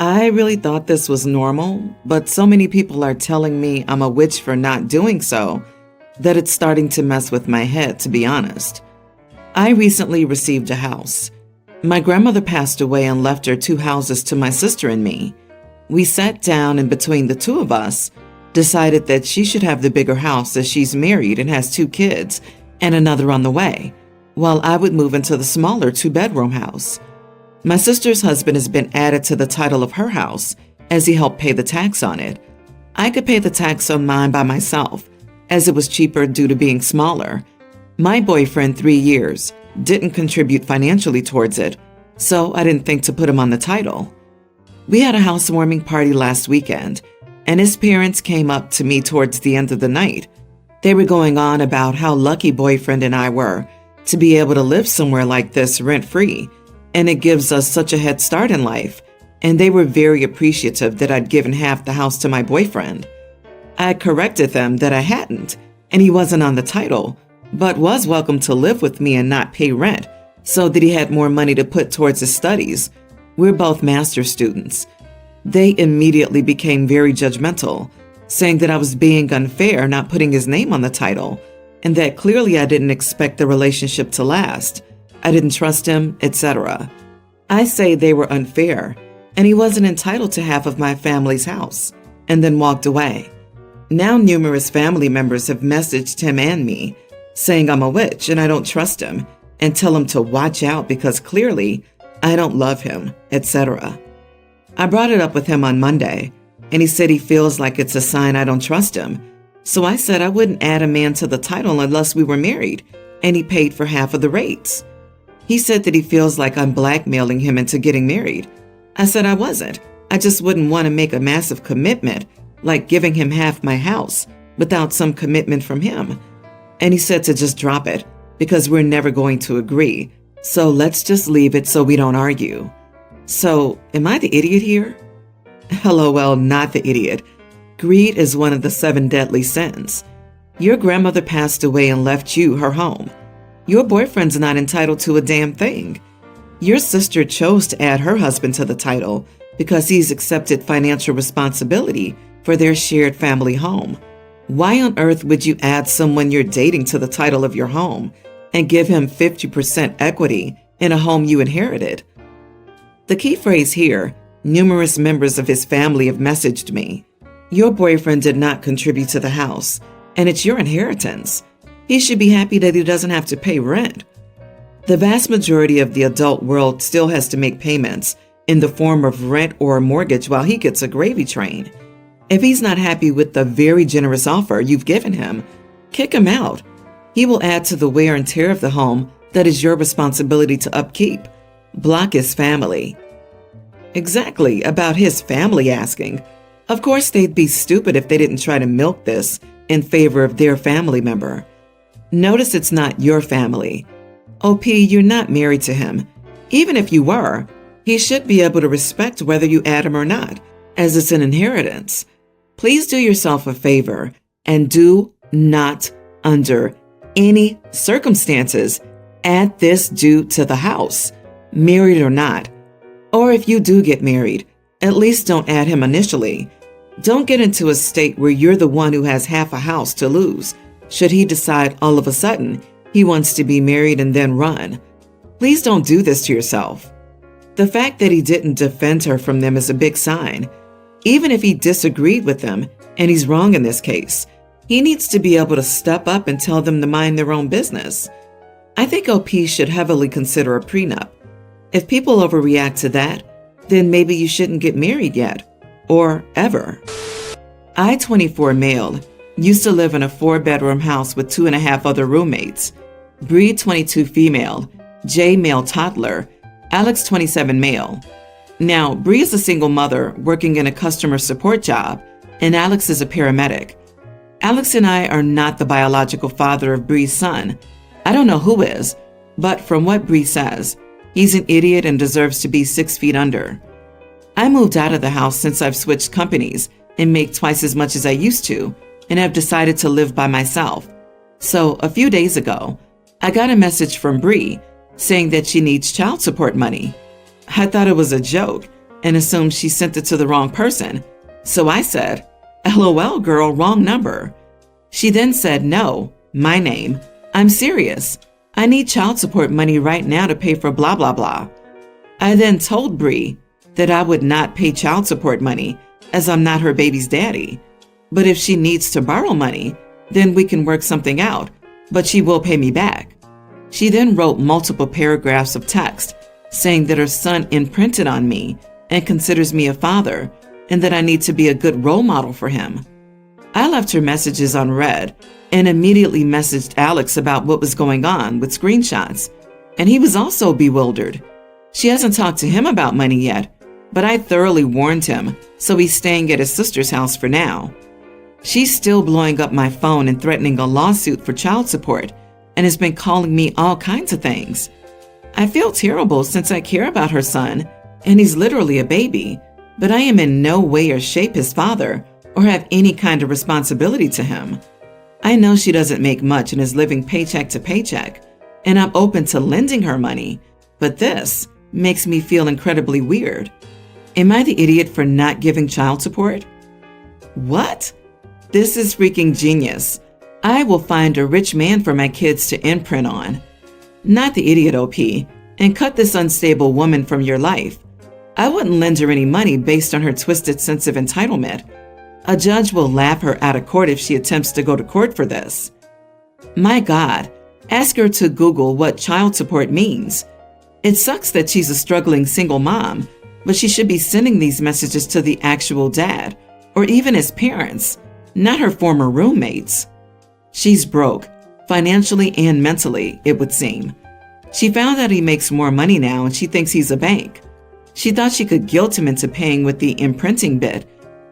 I really thought this was normal, but so many people are telling me I'm a witch for not doing so that it's starting to mess with my head, to be honest. I recently received a house. My grandmother passed away and left her 2 houses to my sister and me. We sat down and between the 2 of us, decided that she should have the bigger house as she's married and has 2 kids and another on the way, while I would move into the smaller 2-bedroom house. My sister's husband has been added to the title of her house as he helped pay the tax on it. I could pay the tax on mine by myself, as it was cheaper due to being smaller. My boyfriend, 3 years, didn't contribute financially towards it, so I didn't think to put him on the title. We had a housewarming party last weekend, and his parents came up to me towards the end of the night. They were going on about how lucky boyfriend and I were to be able to live somewhere like this rent-free, and it gives us such a head start in life, and they were very appreciative that I'd given half the house to my boyfriend. I corrected them that I hadn't, and he wasn't on the title, but was welcome to live with me and not pay rent, so that he had more money to put towards his studies. We're both master's students. They immediately became very judgmental, saying that I was being unfair not putting his name on the title, and that clearly I didn't expect the relationship to last. I didn't trust him, etc. I say they were unfair, and he wasn't entitled to half of my family's house, and then walked away. Now numerous family members have messaged him and me, saying I'm a witch and I don't trust him, and tell him to watch out because clearly I don't love him, etc. I brought it up with him on Monday, and he said he feels like it's a sign I don't trust him. So I said I wouldn't add a man to the title unless we were married, and he paid for half of the rates. He said that he feels like I'm blackmailing him into getting married. I said I wasn't. I just wouldn't want to make a massive commitment, like giving him half my house, without some commitment from him. And he said to just drop it, because we're never going to agree. So let's just leave it so we don't argue. So, am I the idiot here? LOL, not the idiot. Greed is one of the 7 deadly sins. Your grandmother passed away and left you her home. Your boyfriend's not entitled to a damn thing. Your sister chose to add her husband to the title because he's accepted financial responsibility for their shared family home. Why on earth would you add someone you're dating to the title of your home and give him 50% equity in a home you inherited? The key phrase here, numerous members of his family have messaged me. Your boyfriend did not contribute to the house, and it's your inheritance. He should be happy that he doesn't have to pay rent. The vast majority of the adult world still has to make payments in the form of rent or a mortgage while he gets a gravy train. If he's not happy with the very generous offer you've given him, kick him out. He will add to the wear and tear of the home that is your responsibility to upkeep. Block his family. Exactly, about his family asking. Of course they'd be stupid if they didn't try to milk this in favor of their family member. Notice it's not your family. OP, you're not married to him. Even if you were, he should be able to respect whether you add him or not, as it's an inheritance. Please do yourself a favor and do not, under any circumstances, add this dude to the house, married or not. Or if you do get married, at least don't add him initially. Don't get into a state where you're the one who has half a house to lose, should he decide all of a sudden he wants to be married and then run. Please don't do this to yourself. The fact that he didn't defend her from them is a big sign. Even if he disagreed with them, and he's wrong in this case, he needs to be able to step up and tell them to mind their own business. I think OP should heavily consider a prenup. If people overreact to that, then maybe you shouldn't get married yet, or ever. I, 24 male, used to live in a 4-bedroom house with 2.5 other roommates. Bree, 22 female, J, male toddler, Alex, 27 male. Now, Bree is a single mother working in a customer support job, and Alex is a paramedic. Alex and I are not the biological father of Bree's son. I don't know who is, but from what Bree says, he's an idiot and deserves to be 6 feet under. I moved out of the house since I've switched companies and make twice as much as I used to, and have decided to live by myself. So a few days ago, I got a message from Bree saying that she needs child support money. I thought it was a joke, and assumed she sent it to the wrong person. So I said, "LOL, girl, wrong number." She then said, "No, my name. I'm serious. I need child support money right now to pay for blah, blah, blah." I then told Bree that I would not pay child support money as I'm not her baby's daddy. But if she needs to borrow money, then we can work something out, but she will pay me back. She then wrote multiple paragraphs of text saying that her son imprinted on me and considers me a father and that I need to be a good role model for him. I left her messages unread and immediately messaged Alex about what was going on with screenshots, and he was also bewildered. She hasn't talked to him about money yet, but I thoroughly warned him, so he's staying at his sister's house for now. She's still blowing up my phone and threatening a lawsuit for child support and has been calling me all kinds of things. I feel terrible since I care about her son, and he's literally a baby, but I am in no way or shape his father or have any kind of responsibility to him. I know she doesn't make much and is living paycheck to paycheck, and I'm open to lending her money, but this makes me feel incredibly weird. Am I the idiot for not giving child support? What? This is freaking genius. I will find a rich man for my kids to imprint on. Not the idiot, OP, and cut this unstable woman from your life. I wouldn't lend her any money based on her twisted sense of entitlement. A judge will laugh her out of court if she attempts to go to court for this. My God, ask her to Google what child support means. It sucks that she's a struggling single mom, but she should be sending these messages to the actual dad, or even his parents, not her former roommates. She's broke, financially and mentally, it would seem. She found out he makes more money now and she thinks he's a bank. She thought she could guilt him into paying with the imprinting bit,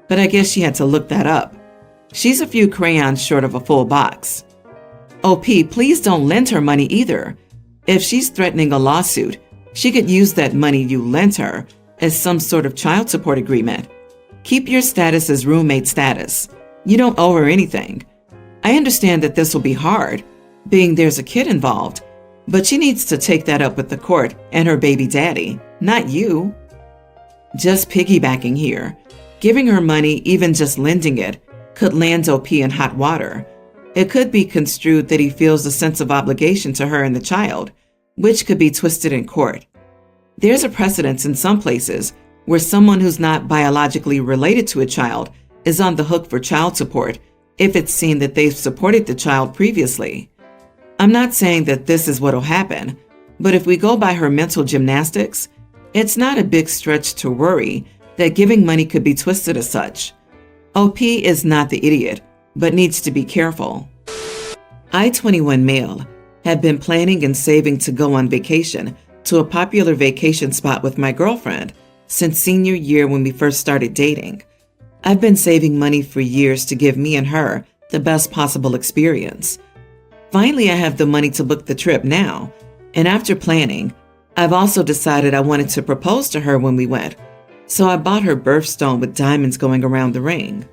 but I guess she had to look that up. She's a few crayons short of a full box. OP, please don't lend her money either. If she's threatening a lawsuit, she could use that money you lent her as some sort of child support agreement. Keep your status as roommate status. You don't owe her anything. I understand that this will be hard, being there's a kid involved, but she needs to take that up with the court and her baby daddy, not you. Just piggybacking here. Giving her money, even just lending it, could land OP in hot water. It could be construed that he feels a sense of obligation to her and the child, which could be twisted in court. There's a precedence in some places where someone who's not biologically related to a child is on the hook for child support if it's seen that they've supported the child previously. I'm not saying that this is what'll happen, but if we go by her mental gymnastics, it's not a big stretch to worry that giving money could be twisted as such. OP is not the idiot, but needs to be careful. I, 21 male, have been planning and saving to go on vacation to a popular vacation spot with my girlfriend since senior year when we first started dating. I've been saving money for years to give me and her the best possible experience. Finally, I have the money to book the trip now, and after planning, I've also decided I wanted to propose to her when we went, so I bought her birthstone with diamonds going around the ring.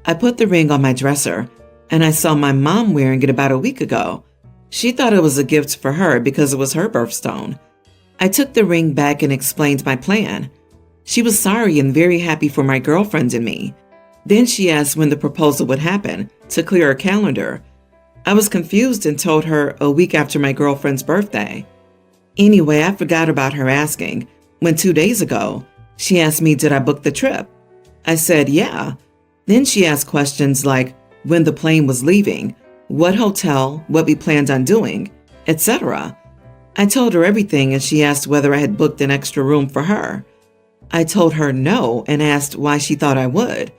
I put the ring on my dresser, and I saw my mom wearing it about a week ago. She thought it was a gift for her because it was her birthstone. I took the ring back and explained my plan. She was sorry and very happy for my girlfriend and me. Then she asked when the proposal would happen to clear her calendar. I was confused and told her a week after my girlfriend's birthday. Anyway, I forgot about her asking when 2 days ago, she asked me, did I book the trip? I said, yeah. Then she asked questions like when the plane was leaving, what hotel, what we planned on doing, etc. I told her everything and she asked whether I had booked an extra room for her. I told her no and asked why she thought I would.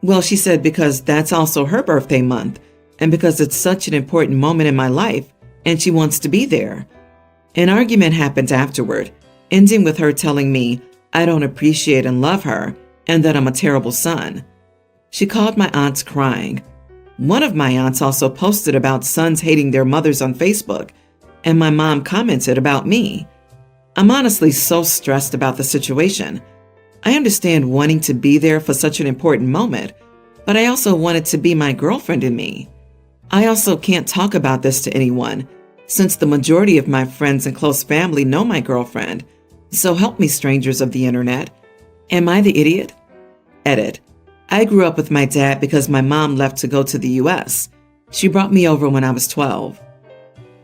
Well, she said because that's also her birthday month and because it's such an important moment in my life and she wants to be there. An argument happened afterward, ending with her telling me I don't appreciate and love her and that I'm a terrible son. She called my aunts crying. One of my aunts also posted about sons hating their mothers on Facebook, and my mom commented about me. I'm honestly so stressed about the situation. I understand wanting to be there for such an important moment, but I also want it to be my girlfriend and me. I also can't talk about this to anyone, since the majority of my friends and close family know my girlfriend, so help me, strangers of the internet. Am I the idiot? Edit. I grew up with my dad because my mom left to go to the US. She brought me over when I was 12.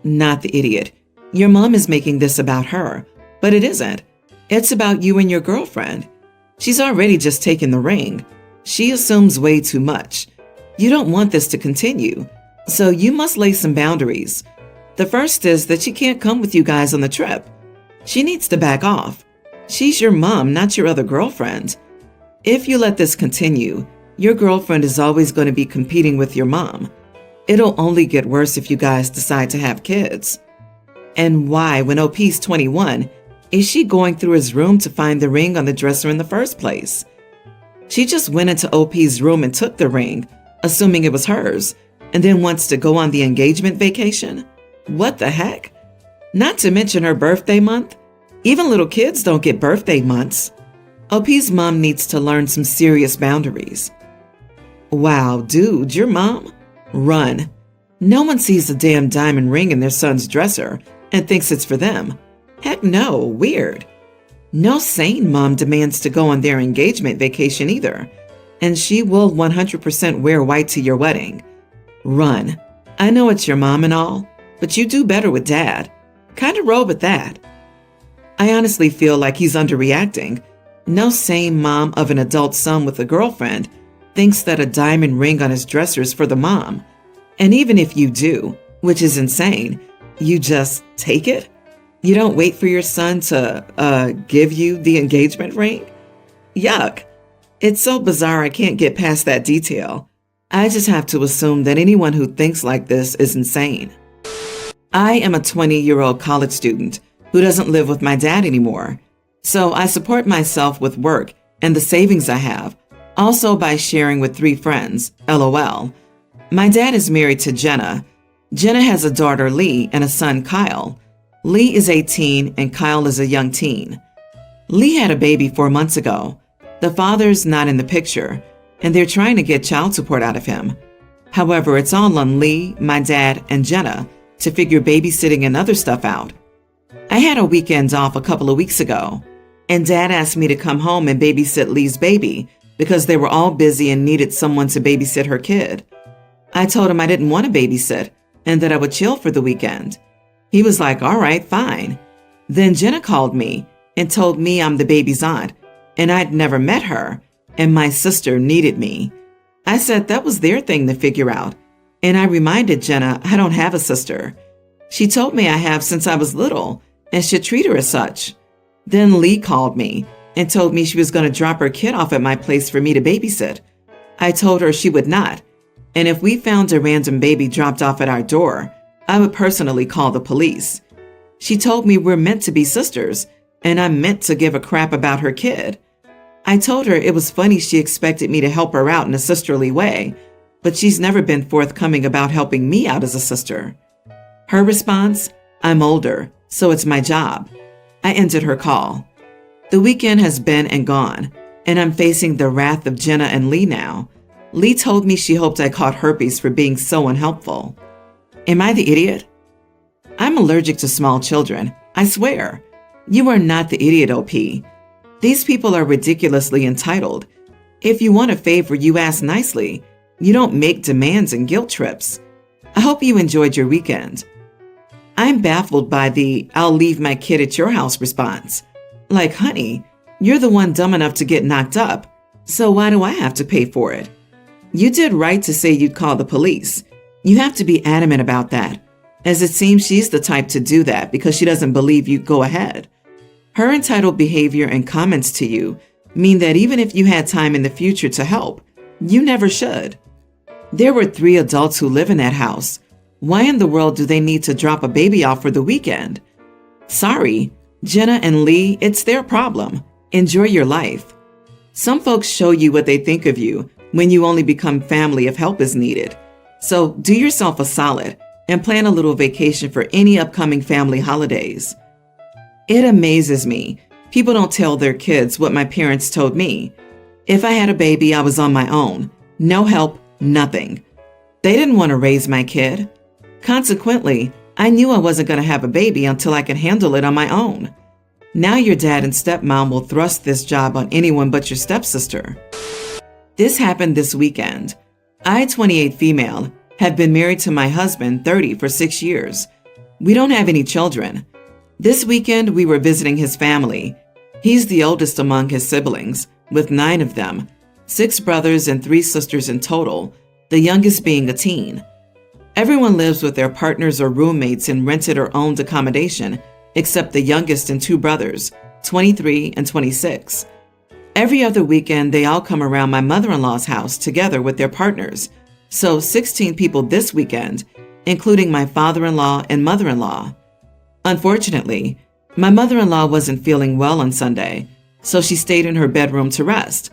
Not the idiot. Your mom is making this about her, but it isn't. It's about you and your girlfriend. She's already just taken the ring. She assumes way too much. You don't want this to continue, so you must lay some boundaries. The first is that she can't come with you guys on the trip. She needs to back off. She's your mom, not your other girlfriend. If you let this continue, your girlfriend is always going to be competing with your mom. It'll only get worse if you guys decide to have kids. And why, when OP's 21, is she going through his room to find the ring on the dresser in the first place? She just went into OP's room and took the ring, assuming it was hers, and then wants to go on the engagement vacation? What the heck? Not to mention her birthday month. Even little kids don't get birthday months. OP's mom needs to learn some serious boundaries. Wow, dude, your mom? Run. No one sees a damn diamond ring in their son's dresser and thinks it's for them. Heck no, weird. No sane mom demands to go on their engagement vacation either, and she will 100% wear white to your wedding. Run. I know it's your mom and all, but you do better with dad. Kinda roll with that. I honestly feel like he's underreacting. No sane mom of an adult son with a girlfriend thinks that a diamond ring on his dresser is for the mom. And even if you do, which is insane, you just take it? You don't wait for your son to give you the engagement ring? Yuck. It's so bizarre I can't get past that detail. I just have to assume that anyone who thinks like this is insane. I am a 20-year-old college student who doesn't live with my dad anymore. So I support myself with work and the savings I have, also by sharing with 3 friends, LOL. My dad is married to Jenna. Jenna has a daughter, Lee, and a son, Kyle. Lee is 18 and Kyle is a young teen. Lee had a baby 4 months ago. The father's not in the picture, and they're trying to get child support out of him. However, it's all on Lee, my dad, and Jenna to figure babysitting and other stuff out. I had a weekend off a couple of weeks ago, and Dad asked me to come home and babysit Lee's baby because they were all busy and needed someone to babysit her kid. I told him I didn't want to babysit and that I would chill for the weekend. He was like, all right, fine. Then Jenna called me and told me I'm the baby's aunt, and I'd never met her, and my sister needed me. I said that was their thing to figure out, and I reminded Jenna I don't have a sister. She told me I have since I was little and should treat her as such. Then Lee called me and told me she was going to drop her kid off at my place for me to babysit. I told her she would not, and if we found a random baby dropped off at our door, I would personally call the police. She told me we're meant to be sisters, and I'm meant to give a crap about her kid. I told her it was funny she expected me to help her out in a sisterly way, but she's never been forthcoming about helping me out as a sister. Her response, I'm older, so it's my job. I ended her call. The weekend has been and gone, and I'm facing the wrath of Jenna and Lee now. Lee told me she hoped I caught herpes for being so unhelpful. Am I the idiot? I'm allergic to small children, I swear. You are not the idiot, OP. These people are ridiculously entitled. If you want a favor, you ask nicely. You don't make demands and guilt trips. I hope you enjoyed your weekend. I'm baffled by the I'll leave my kid at your house response. Like, honey, you're the one dumb enough to get knocked up, so why do I have to pay for it? You did right to say you'd call the police. You have to be adamant about that, as it seems she's the type to do that because she doesn't believe you'd go ahead. Her entitled behavior and comments to you mean that even if you had time in the future to help, you never should. There were 3 adults who live in that house. Why in the world do they need to drop a baby off for the weekend? Sorry, Jenna and Lee, it's their problem. Enjoy your life. Some folks show you what they think of you when you only become family if help is needed. So do yourself a solid and plan a little vacation for any upcoming family holidays. It amazes me. People don't tell their kids what my parents told me. If I had a baby, I was on my own. No help, nothing. They didn't want to raise my kid. Consequently, I knew I wasn't going to have a baby until I could handle it on my own. Now your dad and stepmom will thrust this job on anyone but your stepsister. This happened this weekend. I, 28 female, have been married to my husband, 30, for 6 years. We don't have any children. This weekend, we were visiting his family. He's the oldest among his siblings, with 9 of them, 6 brothers and 3 sisters in total, the youngest being a teen. Everyone lives with their partners or roommates in rented or owned accommodation, except the youngest and 2 brothers, 23 and 26. Every other weekend, they all come around my mother-in-law's house together with their partners. So 16 people this weekend, including my father-in-law and mother-in-law. Unfortunately, my mother-in-law wasn't feeling well on Sunday, so she stayed in her bedroom to rest.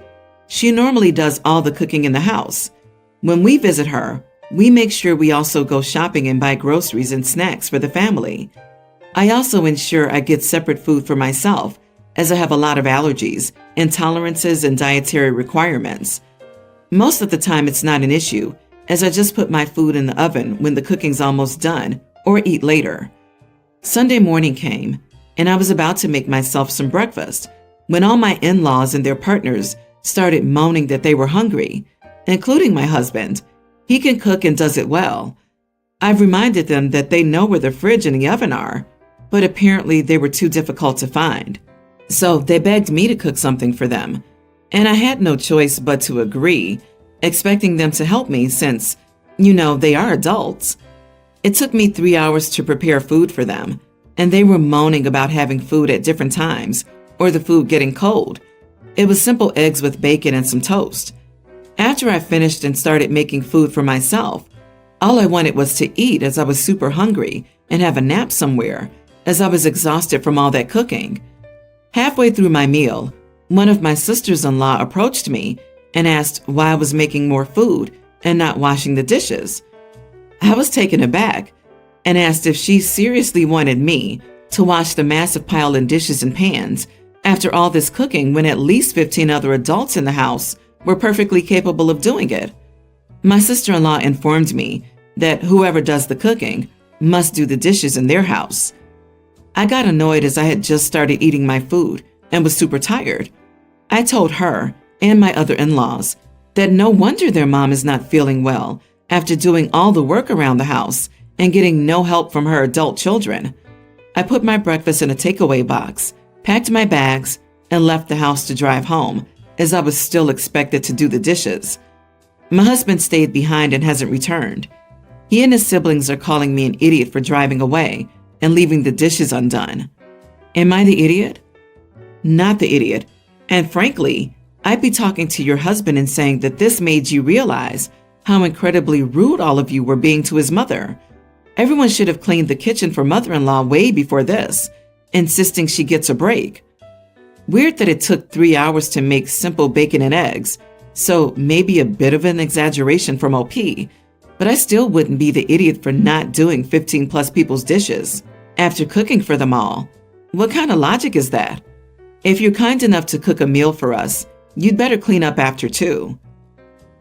She normally does all the cooking in the house. When we visit her, we make sure we also go shopping and buy groceries and snacks for the family. I also ensure I get separate food for myself, as I have a lot of allergies, intolerances, and dietary requirements. Most of the time it's not an issue, as I just put my food in the oven when the cooking's almost done, or eat later. Sunday morning came, and I was about to make myself some breakfast, when all my in-laws and their partners started moaning that they were hungry, including my husband. He can cook and does it well. I've reminded them that they know where the fridge and the oven are, but apparently they were too difficult to find. So they begged me to cook something for them, and I had no choice but to agree, expecting them to help me since, they are adults. It took me 3 hours to prepare food for them, and they were moaning about having food at different times or the food getting cold. It was simple eggs with bacon and some toast. After I finished and started making food for myself, all I wanted was to eat, as I was super hungry, and have a nap somewhere, as I was exhausted from all that cooking. Halfway through my meal, one of my sisters-in-law approached me and asked why I was making more food and not washing the dishes. I was taken aback and asked if she seriously wanted me to wash the massive pile of dishes and pans after all this cooking, when at least 15 other adults in the house were perfectly capable of doing it. My sister-in-law informed me that whoever does the cooking must do the dishes in their house. I got annoyed, as I had just started eating my food and was super tired. I told her and my other in-laws that no wonder their mom is not feeling well after doing all the work around the house and getting no help from her adult children. I put my breakfast in a takeaway box, packed my bags, and left the house to drive home, as I was still expected to do the dishes. My husband stayed behind and hasn't returned. He and his siblings are calling me an idiot for driving away and leaving the dishes undone. Am I the idiot? Not the idiot. And frankly, I'd be talking to your husband and saying that this made you realize how incredibly rude all of you were being to his mother. Everyone should have cleaned the kitchen for mother-in-law way before this, insisting she gets a break. Weird that it took 3 hours to make simple bacon and eggs, so maybe a bit of an exaggeration from OP, but I still wouldn't be the idiot for not doing 15 plus people's dishes after cooking for them all. What kind of logic is that? If you're kind enough to cook a meal for us, you'd better clean up after too.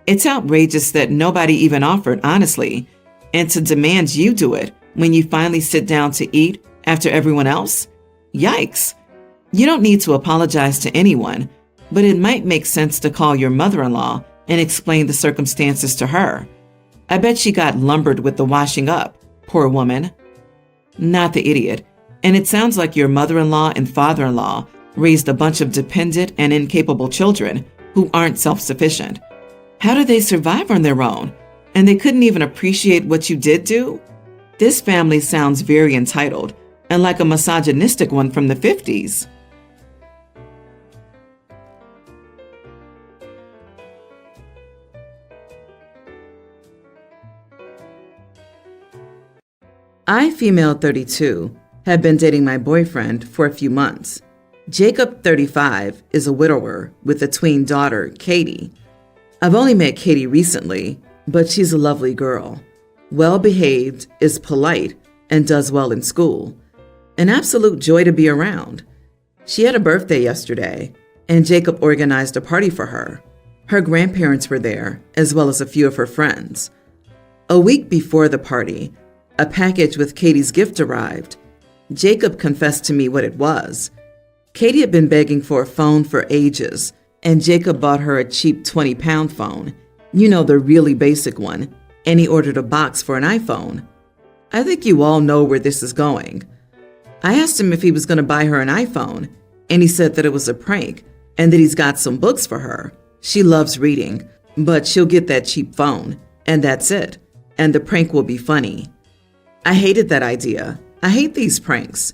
It's outrageous that nobody even offered, honestly, and to demand you do it when you finally sit down to eat after everyone else? Yikes! You don't need to apologize to anyone, but it might make sense to call your mother-in-law and explain the circumstances to her. I bet she got lumbered with the washing up, poor woman. Not the idiot. And it sounds like your mother-in-law and father-in-law raised a bunch of dependent and incapable children who aren't self-sufficient. How do they survive on their own? And they couldn't even appreciate what you did do? This family sounds very entitled and like a misogynistic one from the 50s. I, female 32, have been dating my boyfriend for a few months. Jacob, 35, is a widower with a tween daughter, Katie. I've only met Katie recently, but she's a lovely girl. Well-behaved, is polite, and does well in school. An absolute joy to be around. She had a birthday yesterday, and Jacob organized a party for her. Her grandparents were there, as well as a few of her friends. A week before the party, a package with Katie's gift arrived. Jacob confessed to me what it was. Katie had been begging for a phone for ages, and Jacob bought her a cheap 20-pound phone. You know, the really basic one. And he ordered a box for an iPhone. I think you all know where this is going. I asked him if he was going to buy her an iPhone, and he said that it was a prank and that he's got some books for her. She loves reading, but she'll get that cheap phone, and that's it. And the prank will be funny. I hated that idea. I hate these pranks.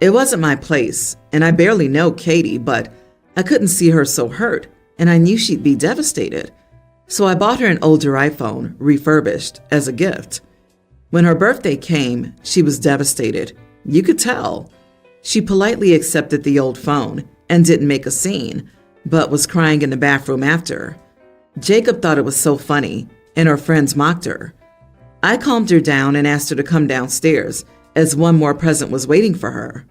It wasn't my place, and I barely know Katie, but I couldn't see her so hurt, and I knew she'd be devastated. So I bought her an older iPhone, refurbished, as a gift. When her birthday came, she was devastated. You could tell. She politely accepted the old phone and didn't make a scene, but was crying in the bathroom after. Jacob thought it was so funny, and her friends mocked her. I calmed her down and asked her to come downstairs, as one more present was waiting for her.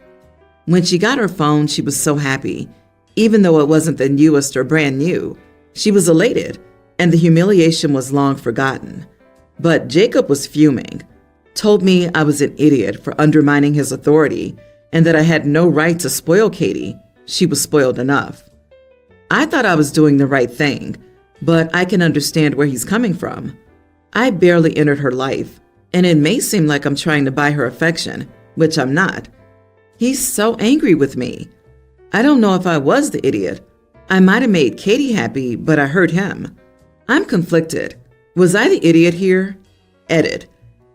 When she got her phone, she was so happy. Even though it wasn't the newest or brand new, she was elated, and the humiliation was long forgotten. But Jacob was fuming, told me I was an idiot for undermining his authority, and that I had no right to spoil Katie. She was spoiled enough. I thought I was doing the right thing, but I can understand where he's coming from. I barely entered her life, and it may seem like I'm trying to buy her affection, which I'm not. He's so angry with me. I don't know if I was the idiot. I might have made Katie happy, but I hurt him. I'm conflicted. Was I the idiot here? Edit.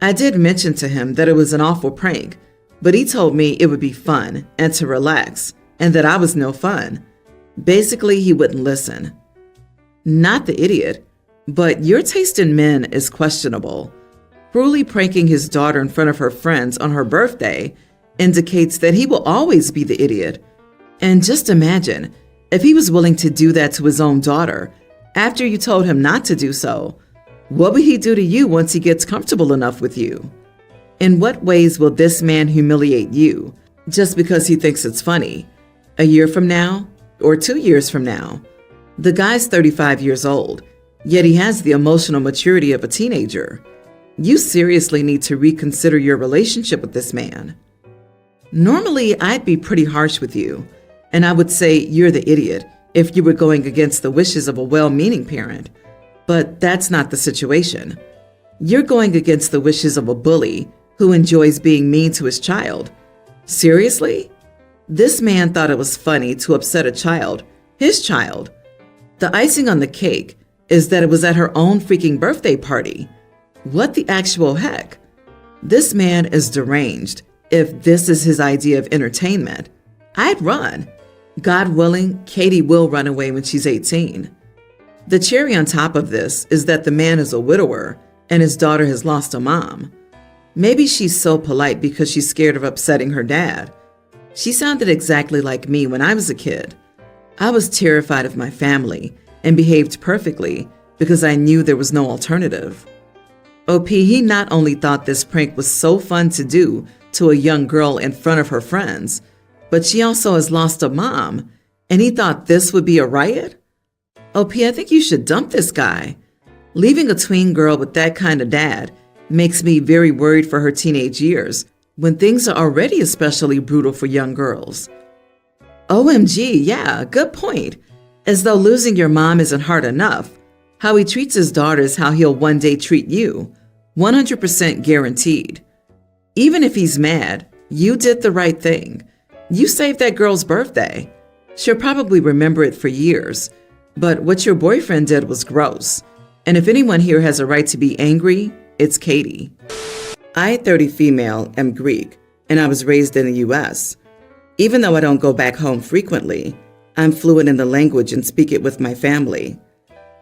I did mention to him that it was an awful prank, but he told me it would be fun and to relax, and that I was no fun. Basically, he wouldn't listen. Not the idiot, but your taste in men is questionable. Cruelly pranking his daughter in front of her friends on her birthday indicates that he will always be the idiot. And just imagine, if he was willing to do that to his own daughter after you told him not to do so, what would he do to you once he gets comfortable enough with you? In what ways will this man humiliate you just because he thinks it's funny? A year from now? Or 2 years from now? The guy's 35 years old, yet he has the emotional maturity of a teenager. You seriously need to reconsider your relationship with this man. Normally, I'd be pretty harsh with you, and I would say you're the idiot if you were going against the wishes of a well-meaning parent. But that's not the situation. You're going against the wishes of a bully who enjoys being mean to his child. Seriously? This man thought it was funny to upset a child, his child. The icing on the cake is that it was at her own freaking birthday party. What the actual heck? This man is deranged. If this is his idea of entertainment, I'd run. God willing, Katie will run away when she's 18. The cherry on top of this is that the man is a widower and his daughter has lost a mom. Maybe she's so polite because she's scared of upsetting her dad. She sounded exactly like me when I was a kid. I was terrified of my family and behaved perfectly because I knew there was no alternative. OP, he not only thought this prank was so fun to do to a young girl in front of her friends, but she also has lost a mom, and he thought this would be a riot? OP, I think you should dump this guy. Leaving a tween girl with that kind of dad makes me very worried for her teenage years, when things are already especially brutal for young girls. OMG, yeah, good point. As though losing your mom isn't hard enough. How he treats his daughter is how he'll one day treat you. 100% guaranteed. Even if he's mad, you did the right thing. You saved that girl's birthday. She'll probably remember it for years. But what your boyfriend did was gross. And if anyone here has a right to be angry, it's Katie. I, 30 female, am Greek, and I was raised in the U.S. Even though I don't go back home frequently, I'm fluent in the language and speak it with my family.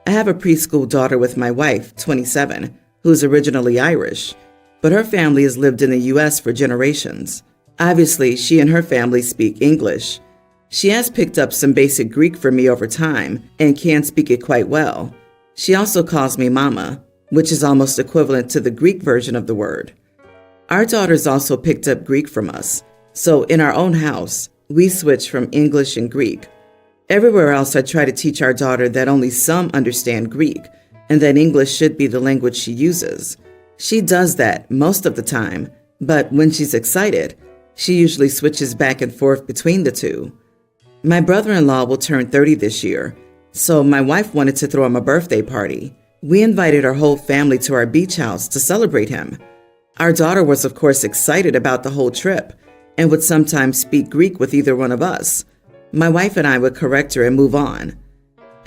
I have a preschool daughter with my wife, 27, who's originally Irish, but her family has lived in the U.S. for generations. Obviously, she and her family speak English. She has picked up some basic Greek for me over time and can speak it quite well. She also calls me Mama, which is almost equivalent to the Greek version of the word. Our daughters also picked up Greek from us, so in our own house, we switch from English and Greek. Everywhere else, I try to teach our daughter that only some understand Greek and that English should be the language she uses. She does that most of the time, but when she's excited, she usually switches back and forth between the two. My brother-in-law will turn 30 this year, so my wife wanted to throw him a birthday party. We invited our whole family to our beach house to celebrate him. Our daughter was, of course, excited about the whole trip and would sometimes speak Greek with either one of us. My wife and I would correct her and move on.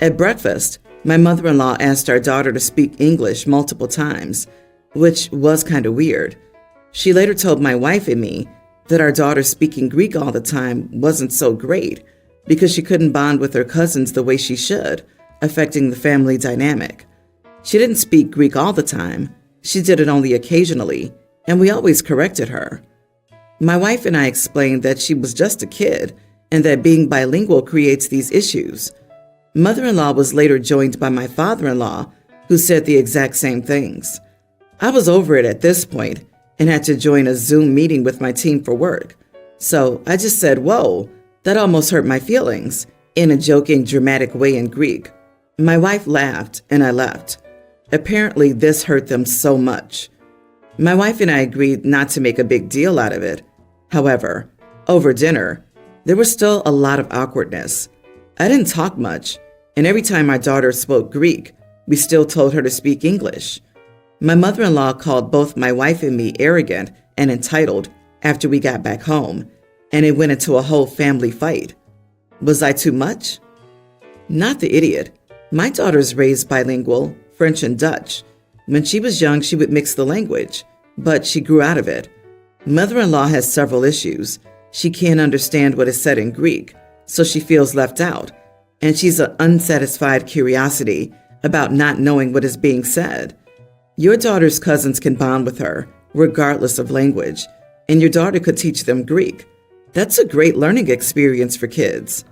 At breakfast, my mother-in-law asked our daughter to speak English multiple times, which was kind of weird. She later told my wife and me that our daughter speaking Greek all the time wasn't so great because she couldn't bond with her cousins the way she should, affecting the family dynamic. She didn't speak Greek all the time. She did it only occasionally, and we always corrected her. My wife and I explained that she was just a kid and that being bilingual creates these issues. Mother-in-law was later joined by my father-in-law, who said the exact same things. I was over it at this point and had to join a Zoom meeting with my team for work. So I just said, "Whoa, that almost hurt my feelings," in a joking, dramatic way in Greek. My wife laughed and I left. Apparently, this hurt them so much. My wife and I agreed not to make a big deal out of it. However, over dinner, there was still a lot of awkwardness. I didn't talk much, and every time our daughter spoke Greek, we still told her to speak English. My mother-in-law called both my wife and me arrogant and entitled after we got back home, and it went into a whole family fight. Was I too much? Not the idiot. My daughter's raised bilingual, French and Dutch. When she was young, she would mix the language, but she grew out of it. Mother-in-law has several issues. She can't understand what is said in Greek, so she feels left out, and she's an unsatisfied curiosity about not knowing what is being said. Your daughter's cousins can bond with her, regardless of language, and your daughter could teach them Greek. That's a great learning experience for kids.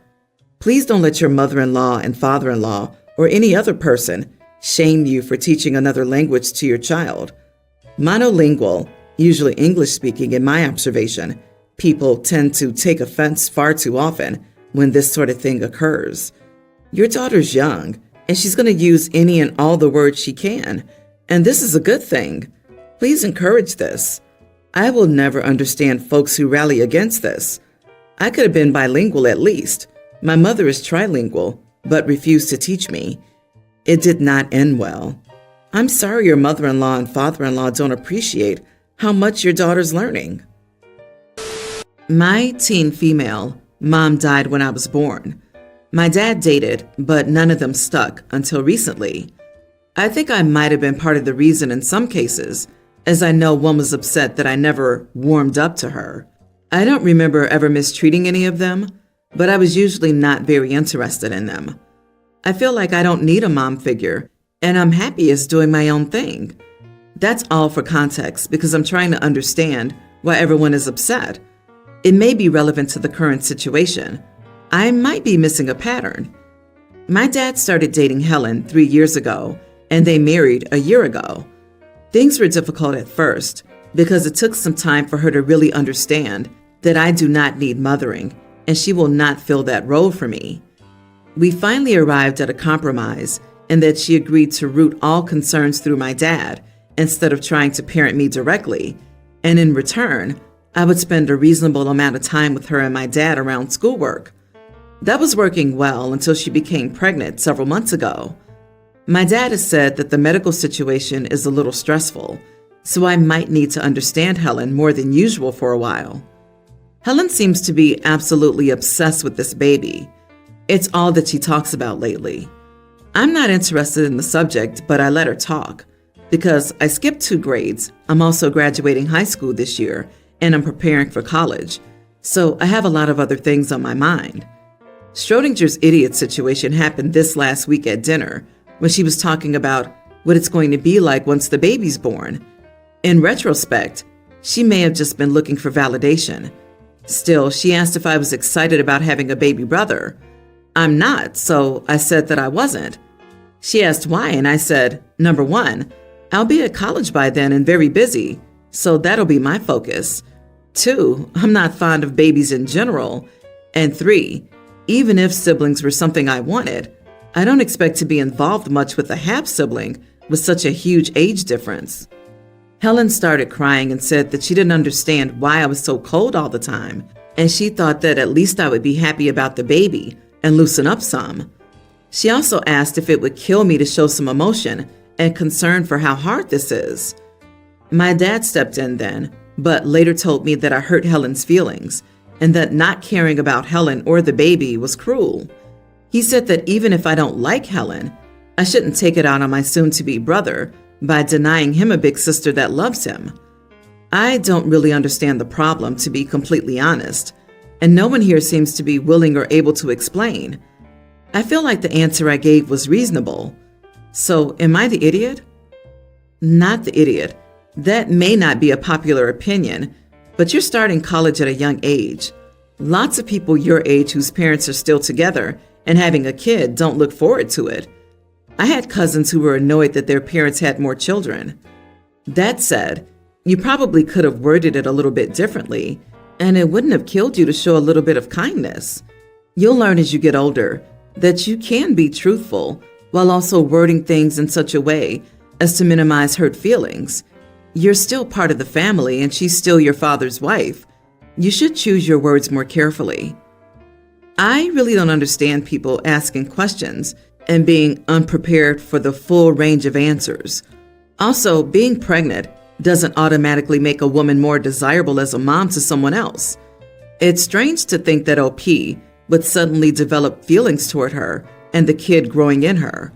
Please don't let your mother-in-law and father-in-law or any other person shame you for teaching another language to your child. Monolingual, usually English-speaking in my observation, people tend to take offense far too often when this sort of thing occurs. Your daughter's young, and she's going to use any and all the words she can, and this is a good thing. Please encourage this. I will never understand folks who rally against this. I could have been bilingual at least. My mother is trilingual, but refused to teach me. It did not end well. I'm sorry your mother-in-law and father-in-law don't appreciate how much your daughter's learning. My teen female, mom died when I was born. My dad dated, but none of them stuck until recently. I think I might have been part of the reason in some cases, as I know one was upset that I never warmed up to her. I don't remember ever mistreating any of them, but I was usually not very interested in them. I feel like I don't need a mom figure, and I'm happiest doing my own thing. That's all for context because I'm trying to understand why everyone is upset. It may be relevant to the current situation. I might be missing a pattern. My dad started dating Helen 3 years ago, and they married a year ago. Things were difficult at first because it took some time for her to really understand that I do not need mothering, and she will not fill that role for me. We finally arrived at a compromise in that she agreed to route all concerns through my dad instead of trying to parent me directly, and in return, I would spend a reasonable amount of time with her and my dad around schoolwork. That was working well until she became pregnant several months ago. My dad has said that the medical situation is a little stressful, so I might need to understand Helen more than usual for a while. Helen seems to be absolutely obsessed with this baby. It's all that she talks about lately. I'm not interested in the subject, but I let her talk. Because I skipped 2 grades, I'm also graduating high school this year, and I'm preparing for college, so I have a lot of other things on my mind. Schrodinger's idiot situation happened this last week at dinner, when she was talking about what it's going to be like once the baby's born. In retrospect, she may have just been looking for validation. Still, she asked if I was excited about having a baby brother. I'm not, so I said that I wasn't. She asked why, and I said, number 1, I'll be at college by then and very busy, so that'll be my focus. 2, I'm not fond of babies in general. And 3, even if siblings were something I wanted, I don't expect to be involved much with a half-sibling with such a huge age difference. Helen started crying and said that she didn't understand why I was so cold all the time, and she thought that at least I would be happy about the baby and loosen up some. She also asked if it would kill me to show some emotion and concern for how hard this is. My dad stepped in then, but later told me that I hurt Helen's feelings and that not caring about Helen or the baby was cruel. He said that even if I don't like Helen, I shouldn't take it out on my soon-to-be brother by denying him a big sister that loves him. I don't really understand the problem, to be completely honest, and no one here seems to be willing or able to explain. I feel like the answer I gave was reasonable. So, am I the idiot? Not the idiot. That may not be a popular opinion, but you're starting college at a young age. Lots of people your age whose parents are still together and having a kid don't look forward to it. I had cousins who were annoyed that their parents had more children. That said, you probably could have worded it a little bit differently, and it wouldn't have killed you to show a little bit of kindness. You'll learn as you get older that you can be truthful while also wording things in such a way as to minimize hurt feelings. You're still part of the family and she's still your father's wife. You should choose your words more carefully. I really don't understand people asking questions and being unprepared for the full range of answers. Also, being pregnant doesn't automatically make a woman more desirable as a mom to someone else. It's strange to think that OP would suddenly develop feelings toward her and the kid growing in her.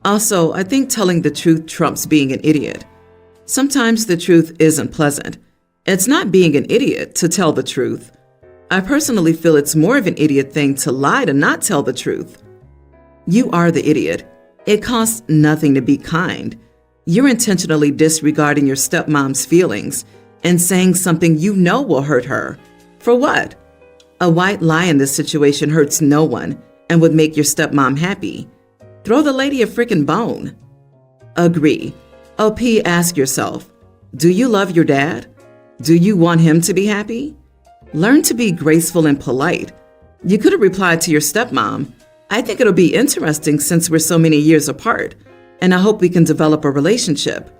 Also, I think telling the truth trumps being an idiot. Sometimes the truth isn't pleasant. It's not being an idiot to tell the truth. I personally feel it's more of an idiot thing to lie to not tell the truth. You are the idiot. It costs nothing to be kind. You're intentionally disregarding your stepmom's feelings and saying something you know will hurt her. For what? A white lie in this situation hurts no one and would make your stepmom happy. Throw the lady a freaking bone. Agree. OP, ask yourself, do you love your dad? Do you want him to be happy? Learn to be graceful and polite. You could have replied to your stepmom, I think it'll be interesting since we're so many years apart, and I hope we can develop a relationship.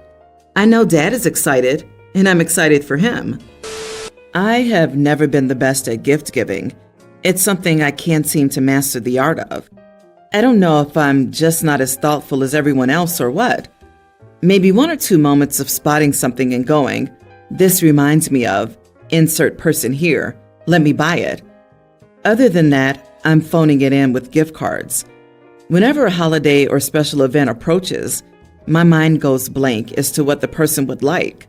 I know Dad is excited, and I'm excited for him. I have never been the best at gift giving. It's something I can't seem to master the art of. I don't know if I'm just not as thoughtful as everyone else or what. Maybe 1 or 2 moments of spotting something and going, this reminds me of, insert person here, let me buy it. Other than that, I'm phoning it in with gift cards. Whenever a holiday or special event approaches, my mind goes blank as to what the person would like.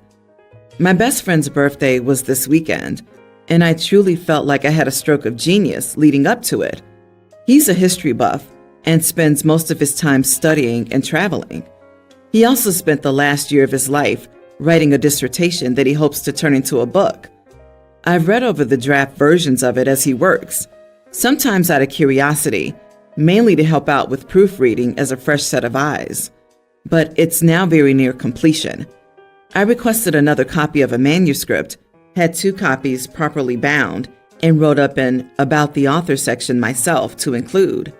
My best friend's birthday was this weekend, and I truly felt like I had a stroke of genius leading up to it. He's a history buff and spends most of his time studying and traveling. He also spent the last year of his life writing a dissertation that he hopes to turn into a book. I've read over the draft versions of it as he works, sometimes out of curiosity, mainly to help out with proofreading as a fresh set of eyes. But it's now very near completion. I requested another copy of a manuscript, had 2 copies properly bound, and wrote up an About the Author section myself to include.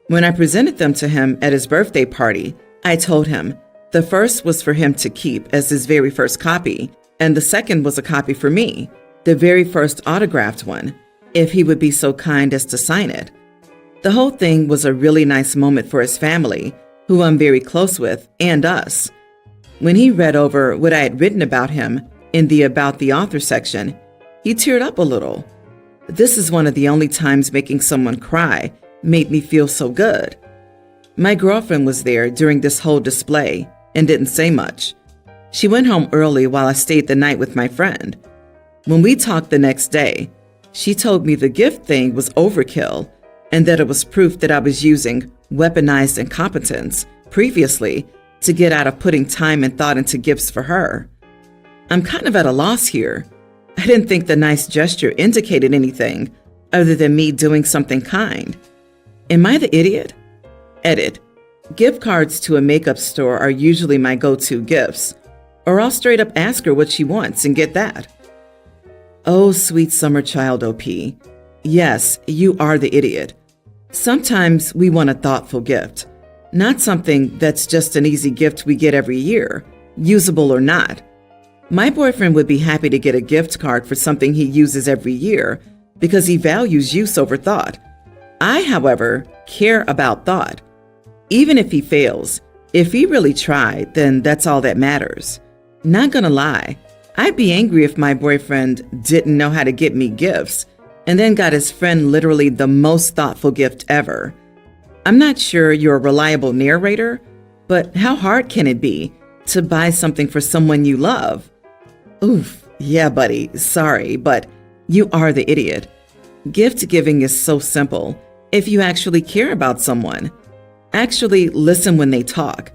When I presented them to him at his birthday party, I told him the first was for him to keep as his very first copy, and the second was a copy for me, the very first autographed one, if he would be so kind as to sign it. The whole thing was a really nice moment for his family, who I'm very close with, and us. When he read over what I had written about him in the About the Author section, he teared up a little. This is one of the only times making someone cry made me feel so good. My girlfriend was there during this whole display and didn't say much. She went home early while I stayed the night with my friend. When we talked the next day, she told me the gift thing was overkill and that it was proof that I was using weaponized incompetence previously to get out of putting time and thought into gifts for her. I'm kind of at a loss here. I didn't think the nice gesture indicated anything other than me doing something kind. Am I the idiot? Edit. Gift cards to a makeup store are usually my go-to gifts, or I'll straight up ask her what she wants and get that. Oh, sweet summer child OP. Yes, you are the idiot. Sometimes we want a thoughtful gift, not something that's just an easy gift we get every year, usable or not. My boyfriend would be happy to get a gift card for something he uses every year, because he values use over thought. I, however, care about thought. Even if he fails, if he really tried, then that's all that matters. Not gonna lie, I'd be angry if my boyfriend didn't know how to get me gifts and then got his friend literally the most thoughtful gift ever. I'm not sure you're a reliable narrator, but how hard can it be to buy something for someone you love? Oof, yeah, buddy, sorry, but you are the idiot. Gift giving is so simple if you actually care about someone. Actually listen when they talk.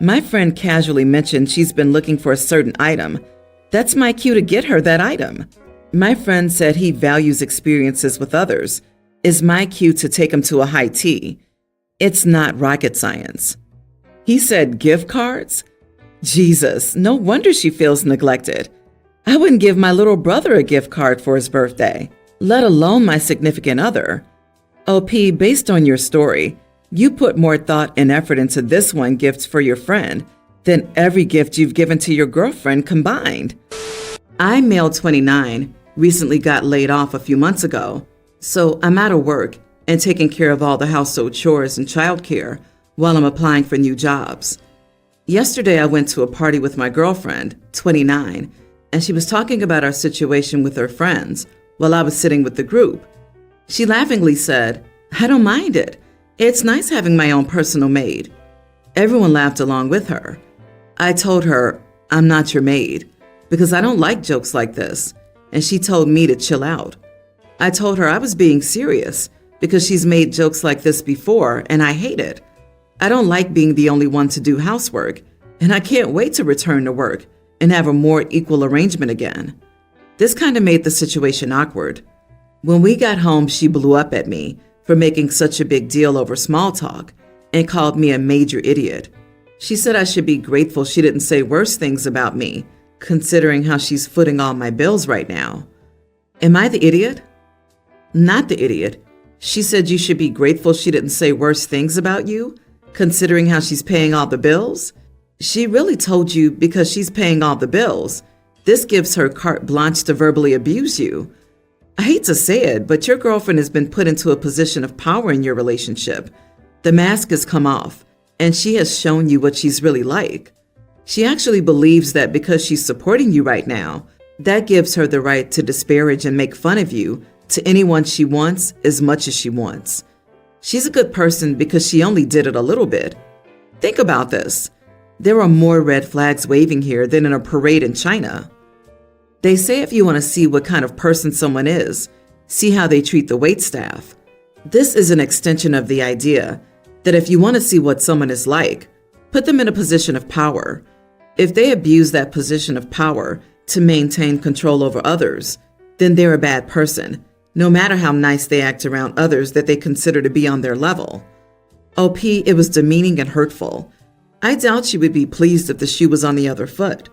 My friend casually mentioned she's been looking for a certain item. That's my cue to get her that item. My friend said he values experiences with others. Is my cue to take him to a high tea. It's not rocket science. He said gift cards? Jesus, no wonder she feels neglected. I wouldn't give my little brother a gift card for his birthday, let alone my significant other. OP, based on your story, you put more thought and effort into this one gift for your friend than every gift you've given to your girlfriend combined. I'm male 29, recently got laid off a few months ago, so I'm out of work and taking care of all the household chores and childcare while I'm applying for new jobs. Yesterday, I went to a party with my girlfriend, 29, and she was talking about our situation with her friends while I was sitting with the group. She laughingly said, "I don't mind it. It's nice having my own personal maid." Everyone laughed along with her. I told her, "I'm not your maid," because I don't like jokes like this, and she told me to chill out. I told her I was being serious because she's made jokes like this before, and I hate it. I don't like being the only one to do housework, and I can't wait to return to work and have a more equal arrangement again. This kind of made the situation awkward. When we got home, she blew up at me for making such a big deal over small talk and called me a major idiot. She said I should be grateful she didn't say worse things about me, considering how she's footing all my bills right now. Am I the idiot? Not the idiot. She said you should be grateful she didn't say worse things about you, considering how she's paying all the bills. She really told you because she's paying all the bills. This gives her carte blanche to verbally abuse you. I hate to say it, but your girlfriend has been put into a position of power in your relationship. The mask has come off, and she has shown you what she's really like. She actually believes that because she's supporting you right now, that gives her the right to disparage and make fun of you to anyone she wants as much as she wants. She's a good person because she only did it a little bit. Think about this. There are more red flags waving here than in a parade in China. They say if you want to see what kind of person someone is, see how they treat the waitstaff. This is an extension of the idea that if you want to see what someone is like, put them in a position of power. If they abuse that position of power to maintain control over others, then they're a bad person, no matter how nice they act around others that they consider to be on their level. OP, it was demeaning and hurtful. I doubt she would be pleased if the shoe was on the other foot.